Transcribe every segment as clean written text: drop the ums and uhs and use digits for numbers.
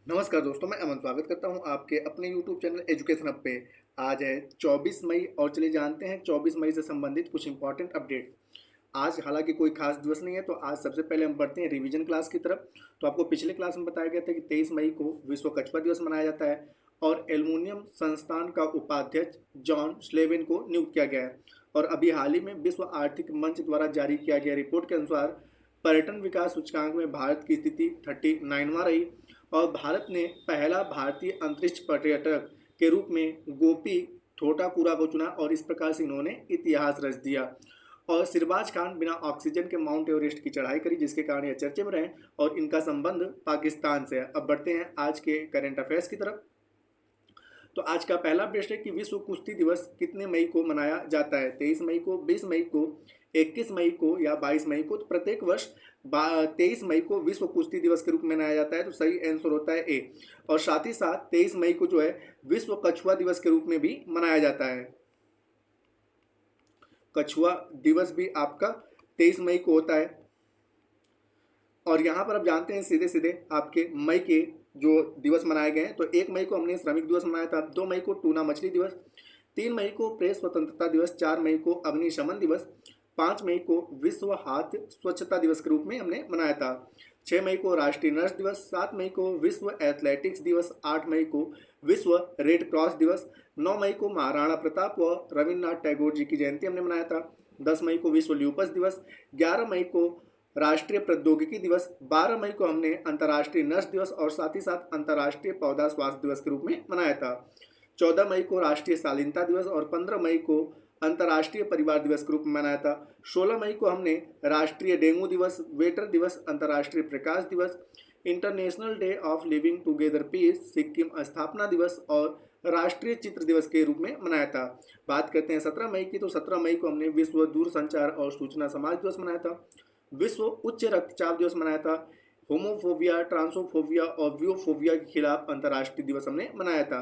नमस्कार दोस्तों, मैं अमन स्वागत करता हूं आपके अपने YouTube चैनल एजुकेशन हब पे। आज है 24 मई और चलिए जानते हैं 24 मई से संबंधित कुछ इंपॉर्टेंट अपडेट। आज हालांकि कोई खास दिवस नहीं है, तो आज सबसे पहले हम बढ़ते हैं रिवीजन क्लास की तरफ। तो आपको पिछले क्लास में बताया गया था कि 23 मई को विश्व कछुआ दिवस मनाया जाता है और एल्युमिनियम संस्थान का उपाध्यक्ष जॉन स्लेविन को नियुक्त किया गया है। और अभी हाल ही में विश्व आर्थिक मंच द्वारा जारी किया गया रिपोर्ट के अनुसार पर्यटन विकास सूचकांक में भारत की स्थिति 39वां रही और भारत ने पहला भारतीय अंतरिक्ष पर्यटक के रूप में गोपी थोटापुरा को चुना और इस प्रकार से इन्होंने इतिहास रच दिया। और सिरबाज खान बिना ऑक्सीजन के माउंट एवरेस्ट की चढ़ाई करी, जिसके कारण यह चर्चे में रहे और इनका संबंध पाकिस्तान से है। अब बढ़ते हैं आज के करंट अफेयर्स की तरफ। तो आज का पहला प्रश्न है कि विश्व कुश्ती दिवस कितने मई को मनाया जाता है? 23 मई को, 20 मई को, 21 मई को या 22 मई को? तो प्रत्येक वर्ष 23 मई को विश्व कुश्ती दिवस के रूप में मनाया जाता है, तो सही आंसर होता है ए। और साथ ही साथ 23 मई को जो है विश्व कछुआ दिवस के रूप में भी मनाया जाता है। कछुआ दिवस भी आपका 23 मई को होता है। और यहाँ पर अब जानते हैं सीधे सीधे आपके मई के जो दिवस मनाए गए हैं। तो 1 मई को हमने श्रमिक दिवस मनाया था, 2 मई को टूना मछली दिवस, 3 मई को प्रेस स्वतंत्रता दिवस, 4 मई को अग्निशमन दिवस, 5 मई को विश्व हाथ स्वच्छता दिवस के रूप में हमने मनाया था, 6 मई को राष्ट्रीय नर्स दिवस, 7 मई को विश्व एथलेटिक्स दिवस, 8 मई को विश्व रेड क्रॉस दिवस, 9 मई को महाराणा प्रताप व रविन्द्रनाथ टैगोर जी की जयंती हमने मनाया था, 10 मई को विश्व ल्यूपस दिवस, 11 मई को राष्ट्रीय प्रौद्योगिकी दिवस, 12 मई को हमने अंतर्राष्ट्रीय नर्स दिवस और साथ ही साथ अंतर्राष्ट्रीय पौधा स्वास्थ्य दिवस के रूप में मनाया था, 14 मई को राष्ट्रीय शालीनता दिवस और 15 मई को अंतर्राष्ट्रीय परिवार दिवस के रूप में मनाया था, 16 मई को हमने राष्ट्रीय डेंगू दिवस, वेटर दिवस, अंतर्राष्ट्रीय प्रकाश दिवस, International Day of Living Together Peace, Sikkim स्थापना दिवस और राष्ट्रीय चित्र दिवस के रूप में मनाया था। बात करते हैं 17 मई की, तो 17 मई को हमने विश्व दूरसंचार और सूचना समाज दिवस मनाया था, विश्व उच्च रक्तचाप दिवस मनाया था, होमोफोबिया, ट्रांसोफोबिया और व्यूफोबिया के खिलाफ अंतर्राष्ट्रीय दिवस हमने मनाया था,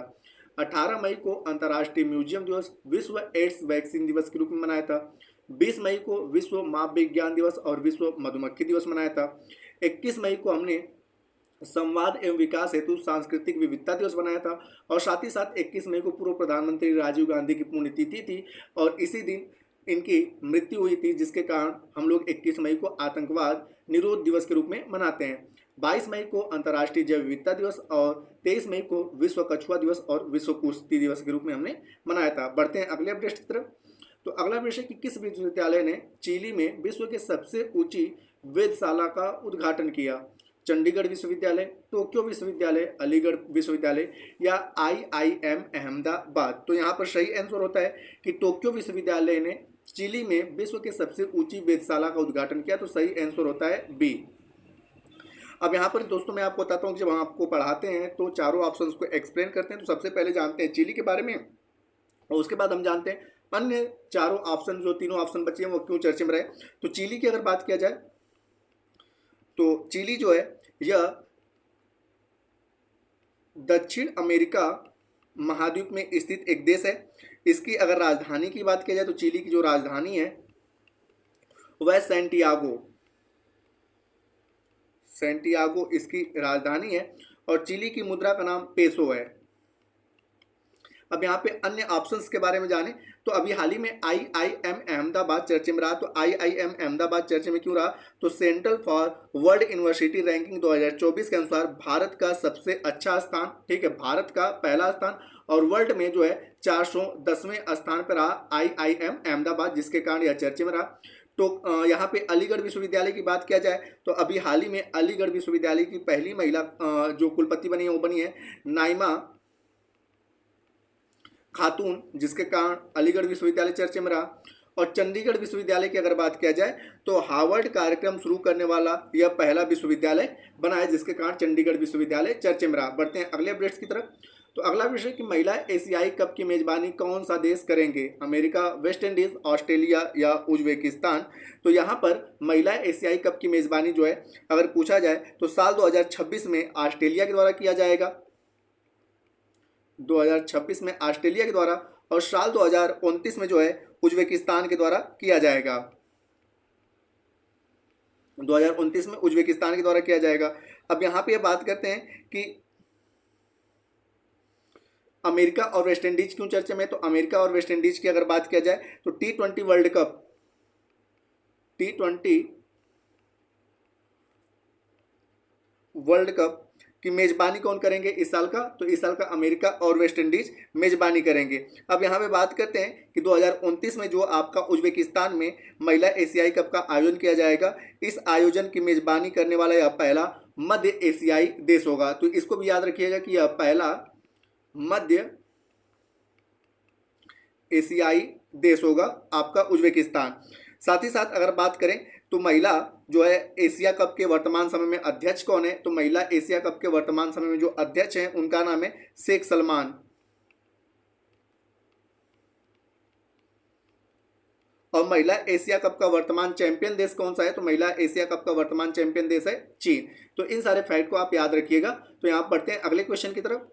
18 मई को अंतर्राष्ट्रीय म्यूजियम दिवस, विश्व एड्स वैक्सीन दिवस के रूप में मनाया था, 20 मई को विश्व माप विज्ञान दिवस और विश्व मधुमक्खी दिवस मनाया था, 21 मई को हमने संवाद एवं विकास हेतु सांस्कृतिक विविधता दिवस बनाया था और साथ ही साथ 21 मई को पूर्व प्रधानमंत्री राजीव गांधी की पुण्यतिथि थी और इसी दिन इनकी मृत्यु हुई थी, जिसके कारण हम लोग 21 मई को आतंकवाद निरोध दिवस के रूप में मनाते हैं। 22 मई को अंतर्राष्ट्रीय जैव विविधता दिवस और 23 मई को विश्व कछुआ दिवस और विश्व कुश्ती दिवस के रूप में हमने मनाया था। बढ़ते हैं अगले अपडेट की तरफ। तो अगला प्रश्न है कि किस विश्वविद्यालय ने चिली में विश्व के सबसे ऊंची वेधशाला का उद्घाटन किया? चंडीगढ़ विश्वविद्यालय, टोक्यो विश्वविद्यालय, अलीगढ़ विश्वविद्यालय या आईआईएम अहमदाबाद? तो यहाँ पर सही आंसर होता है कि टोक्यो विश्वविद्यालय ने चिली में विश्व के सबसे ऊंची वेधशाला का उद्घाटन किया, तो सही आंसर होता है बी। अब यहाँ पर दोस्तों मैं आपको बताता हूँ कि जब हम आपको पढ़ाते हैं तो चारों ऑप्शंस को एक्सप्लेन करते हैं। तो सबसे पहले जानते हैं चिली के बारे में और उसके बाद हम जानते हैं अन्य चारों ऑप्शन, जो तीनों ऑप्शन बचे हैं वो क्यों चर्चे में रहे। तो चिली की अगर बात किया जाए तो चिली जो है यह दक्षिण अमेरिका महाद्वीप में स्थित एक देश है। इसकी अगर राजधानी की बात की जाए तो चिली की जो राजधानी है वह सेंटियागो इसकी राजधानी है और चिली की मुद्रा का नाम पेसो है। अब यहाँ पे अन्य ऑप्शंस के बारे में जाने तो अभी हाल ही में आईआईएम अहमदाबाद चर्चे में रहा। तो आईआईएम अहमदाबाद चर्चे में क्यों रहा? तो central for world university ranking 2024 के अनुसार भारत का सबसे अच्छा स्थान, ठीक है, भारत का पहला स्थान और वर्ल्ड में जो है 410वें स्थान पर रहा आईआईएम अहमदाबाद, जिसके कारण यह चर्चे में रहा। तो यहाँ पे अलीगढ़ विश्वविद्यालय की बात किया जाए तो अभी हाल ही में अलीगढ़ विश्वविद्यालय की पहली महिला जो कुलपति बनी है वो बनी है नाइमा खातून, जिसके कारण अलीगढ़ विश्वविद्यालय चर्चे में रहा। और चंडीगढ़ विश्वविद्यालय की अगर बात किया जाए तो हार्वर्ड कार्यक्रम शुरू करने वाला यह पहला विश्वविद्यालय बना है, जिसके कारण चंडीगढ़ विश्वविद्यालय चर्चे में रहा। बढ़ते हैं अगले अपडेट्स की तरफ। तो अगला विषय कि महिला एशियाई कप की मेजबानी कौन सा देश करेंगे? अमेरिका, वेस्ट इंडीज, ऑस्ट्रेलिया या उज्बेकिस्तान? तो यहाँ पर महिला एशियाई कप की मेजबानी जो है अगर पूछा जाए तो साल 2026 में ऑस्ट्रेलिया के द्वारा किया जाएगा, 2026 में ऑस्ट्रेलिया के द्वारा और साल 2029 में जो है उज्बेकिस्तान के द्वारा किया जाएगा, 2029 में उज्बेकिस्तान के द्वारा किया जाएगा। अब यहाँ पे बात करते हैं कि अमेरिका और वेस्ट इंडीज क्यों चर्चा में? तो अमेरिका और वेस्ट इंडीज की अगर बात किया जाए तो T20 world cup, T20 world cup की मेजबानी कौन करेंगे इस साल का? तो इस साल का अमेरिका और वेस्ट इंडीज मेजबानी करेंगे। अब यहाँ पे बात करते हैं कि 2029 में जो आपका उज्बेकिस्तान में महिला एशियाई कप का आयोजन किया जाएगा, इस आयोजन की मेजबानी करने वाला यह पहला मध्य एशियाई देश होगा। तो इसको भी याद रखिएगा कि यह पहला मध्य एशियाई देश होगा आपका उज्बेकिस्तान। साथ ही साथ अगर बात करें तो महिला जो है एशिया कप के वर्तमान समय में अध्यक्ष कौन है? तो महिला एशिया कप के वर्तमान समय में जो अध्यक्ष हैं उनका नाम है शेख सलमान। और महिला एशिया कप का वर्तमान चैंपियन देश कौन सा है? तो महिला एशिया कप का वर्तमान चैंपियन देश है चीन। तो इन सारे फैक्ट को आप याद रखिएगा। तो यहाँ बढ़ते हैं अगले क्वेश्चन की तरफ।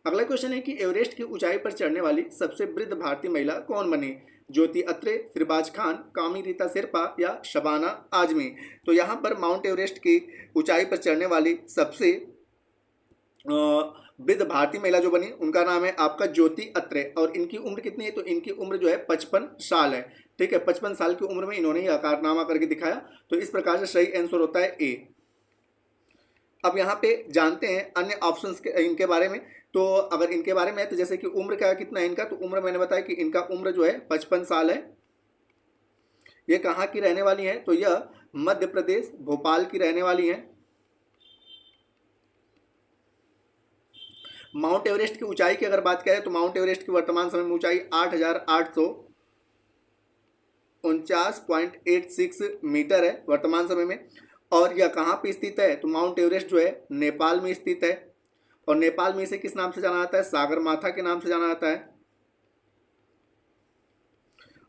अगला क्वेश्चन है कि एवरेस्ट की ऊंचाई पर चढ़ने वाली सबसे वृद्ध भारतीय महिला कौन बनी? ज्योति अत्रे, फिरबाज खान, कामी रीता शेरपा या शबाना आजमी? तो यहाँ पर माउंट एवरेस्ट की ऊंचाई पर चढ़ने वाली सबसे वृद्ध भारतीय महिला जो बनी उनका नाम है आपका ज्योति अत्रे। और इनकी उम्र कितनी है? तो इनकी उम्र जो है 55 साल है। ठीक है, 55 साल की उम्र में इन्होंने यह कारनामा करके दिखाया। तो इस प्रकार से सही आंसर होता है ए। अब यहाँ पे जानते हैं अन्य ऑप्शंस के इनके बारे में। तो अगर इनके बारे में है तो जैसे कि उम्र क्या कितना है इनका? तो उम्र मैंने बताया कि इनका उम्र जो है 55 साल है। ये कहाँ की रहने वाली है? तो यह मध्य प्रदेश भोपाल की रहने वाली है। माउंट एवरेस्ट की ऊंचाई की अगर बात करें तो माउंट एवरेस्ट की वर्तमान समय में ऊंचाई 8,849.86 मीटर है वर्तमान समय में। और यह कहाँ पे स्थित है? तो माउंट एवरेस्ट जो है नेपाल में स्थित है। और नेपाल में इसे किस नाम से जाना जाता है? सागरमाथा के नाम से जाना जाता है।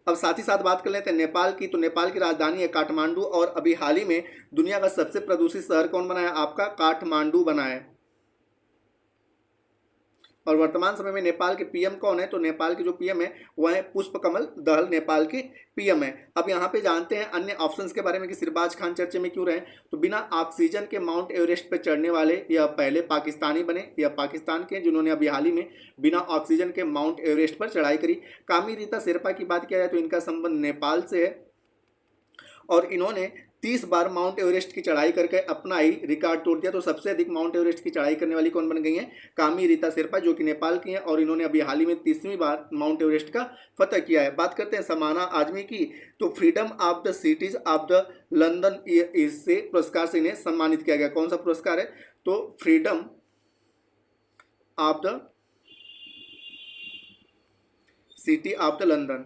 अब साथ ही साथ बात कर लेते हैं नेपाल की। तो नेपाल की राजधानी है काठमांडू। और अभी हाल ही में दुनिया का सबसे प्रदूषित शहर कौन बना है? आपका काठमांडू बना है। और वर्तमान समय में नेपाल के पीएम कौन है? तो नेपाल के जो पीएम है वह है पुष्पकमल दहल, नेपाल के पीएम है। अब यहाँ पे जानते हैं अन्य ऑप्शंस के बारे में कि सिरबाज खान चर्चे में क्यों रहे? तो बिना ऑक्सीजन के माउंट एवरेस्ट पर चढ़ने वाले यह पहले पाकिस्तानी बने। यह पाकिस्तान के जिन्होंने अभी हाल ही में बिना ऑक्सीजन के माउंट एवरेस्ट पर चढ़ाई करी। कामी रीता शेरपा की बात किया जाए तो इनका संबंध नेपाल से है। और इन्होंने 30 बार माउंट एवरेस्ट की चढ़ाई करके अपना ही रिकॉर्ड तोड़ दिया। तो सबसे अधिक माउंट एवरेस्ट की चढ़ाई करने वाली कौन बन गई है? कामी रीता शेरपा, जो कि नेपाल की हैं। और इन्होंने अभी हाल ही में 30वीं बार माउंट एवरेस्ट का फतह किया है। बात करते हैं शबाना आजमी की। तो freedom of the cities of the London इससे पुरस्कार से इन्हें सम्मानित किया गया। कौन सा पुरस्कार है? तो freedom of the city of the London.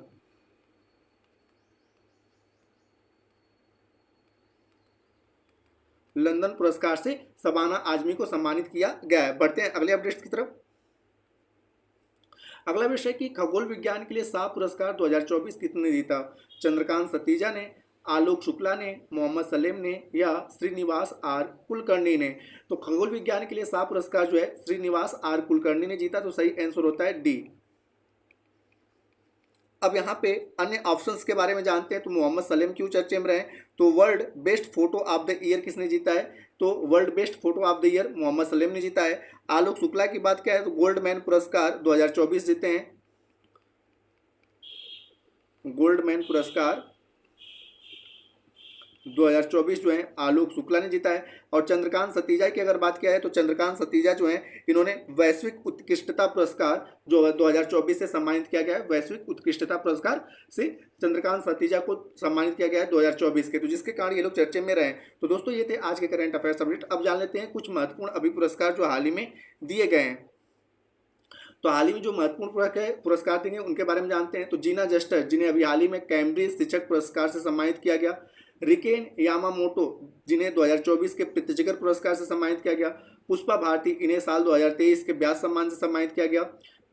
London पुरस्कार से शबाना आजमी को सम्मानित किया गया है। बढ़ते हैं अगले अपडेट्स की तरफ। अगला विषय कि खगोल विज्ञान के लिए शाह पुरस्कार 2024 किसने जीता? चंद्रकांत सतीजा ने, आलोक शुक्ला ने, मोहम्मद सलेम ने या श्रीनिवास आर कुलकर्णी ने? तो खगोल विज्ञान के लिए शाह पुरस्कार जो है श्रीनिवास आर कुलकर्णी ने जीता। तो सही आंसर होता है डी। अब यहाँ पे अन्य ऑप्शंस के बारे में जानते हैं। तो मोहम्मद सलेम क्यों चर्चे में रहे? तो world best photo of the year किसने जीता है? तो world best photo of the year Mohammed Salem ने जीता है। आलोक शुक्ला की बात क्या है? तो गोल्ड मैन पुरस्कार 2024 जीते हैं। गोल्ड मैन पुरस्कार 2024 जो है आलोक शुक्ला ने जीता है। और चंद्रकांत सतीजा की अगर बात किया है तो चंद्रकांत सतीजा जो है इन्होंने वैश्विक उत्कृष्टता पुरस्कार जो 2024 से सम्मानित किया गया है। वैश्विक उत्कृष्टता पुरस्कार से चंद्रकांत सतीजा को सम्मानित किया गया है 2024 के। तो जिसके कारण ये लोग चर्चे में रहे। तो दोस्तों ये थे आज के करंट अफेयर्स अपडेट। अब जान लेते हैं कुछ महत्वपूर्ण अभी पुरस्कार जो हाल ही में दिए गए हैं। तो हाल ही में जो महत्वपूर्ण पुरस्कार दिए उनके बारे में जानते हैं। तो जीना जस्टर, जिन्हें अभी हाल ही में कैम्ब्रिज शिक्षक पुरस्कार से सम्मानित किया गया। रिकेन यामामोटो, जिन्हें 2024 के प्रित्जगर पुरस्कार से सम्मानित किया गया। पुष्पा भारती, इन्हें साल 2023 के व्यास सम्मान से सम्मानित किया गया।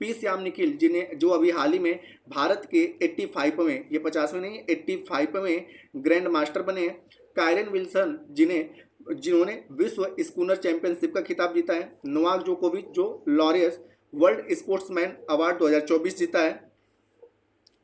पी श्याम निखिल, जिन्हें जो अभी हाल ही में भारत के 85वें, ये 50वें नहीं 85वें ग्रैंड मास्टर बने हैं। कायरन विल्सन, जिन्होंने विश्व स्कूनर चैंपियनशिप का खिताब जीता है। नोवाक जोकोविच, जो लॉरियस वर्ल्ड स्पोर्ट्समैन अवार्ड 2024 जीता है।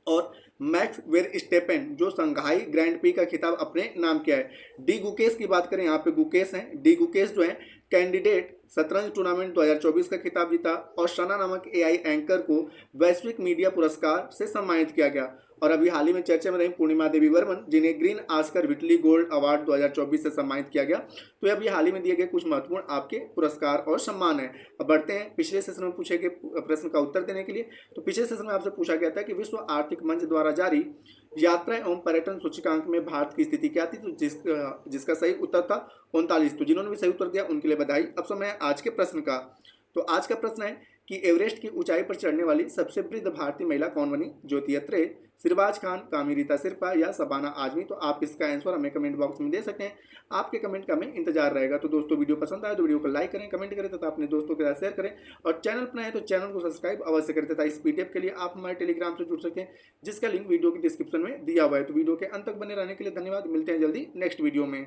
और मैक्स वेरस्टेपेन जो संघाई ग्रैंड प्री का खिताब अपने नाम किया है। डी गुकेश की बात करें, यहाँ पे गुकेश हैं, डी गुकेश जो है कैंडिडेट शतरंज टूर्नामेंट 2024 का खिताब जीता। और शना नामक एआई एंकर को वैश्विक मीडिया पुरस्कार से सम्मानित किया गया। और अभी हाल ही में चर्चा में रही पूर्णिमा देवी वर्मन, जिन्हें Green Oscar Whitley Gold Award 2024 से सम्मानित किया गया। तो अभी हाल ही में दिए गए कुछ महत्वपूर्ण आपके पुरस्कार और सम्मान है। अब बढ़ते हैं पिछले सेशन में पूछे गए प्रश्न का उत्तर देने के लिए। तो पिछले सेशन में आपसे पूछा गया था कि विश्व आर्थिक मंच द्वारा जारी यात्रा एवं पर्यटन सूचकांक में भारत की स्थिति क्या थी। तो जिसका सही उत्तर था 39। तो जिन्होंने भी सही उत्तर दिया उनके लिए बधाई। अब समय है आज के प्रश्न का। तो आज का प्रश्न है कि एवरेस्ट की ऊंचाई पर चढ़ने वाली सबसे वृद्ध भारतीय महिला कौन बनी। ज्योति अत्रे, सिरबाज खान, कामी रीता सिरपा या शबाना आजमी। तो आप इसका आंसर हमें कमेंट बॉक्स में दे सकते हैं। आपके कमेंट का हमें इंतजार रहेगा। तो दोस्तों वीडियो पसंद आए तो वीडियो को लाइक करें, कमेंट करें तथा अपने दोस्तों के साथ शेयर करें। और चैनल पर आए तो चैनल को सब्सक्राइब अवश्य करें तथा इस पीडीएफ के लिए आप हमारे टेलीग्राम से जुड़ सकते हैं, जिसका लिंक वीडियो की डिस्क्रिप्शन में दिया हुआ है। तो वीडियो के अंत तक बने रहने के लिए धन्यवाद। मिलते हैं जल्दी नेक्स्ट वीडियो में।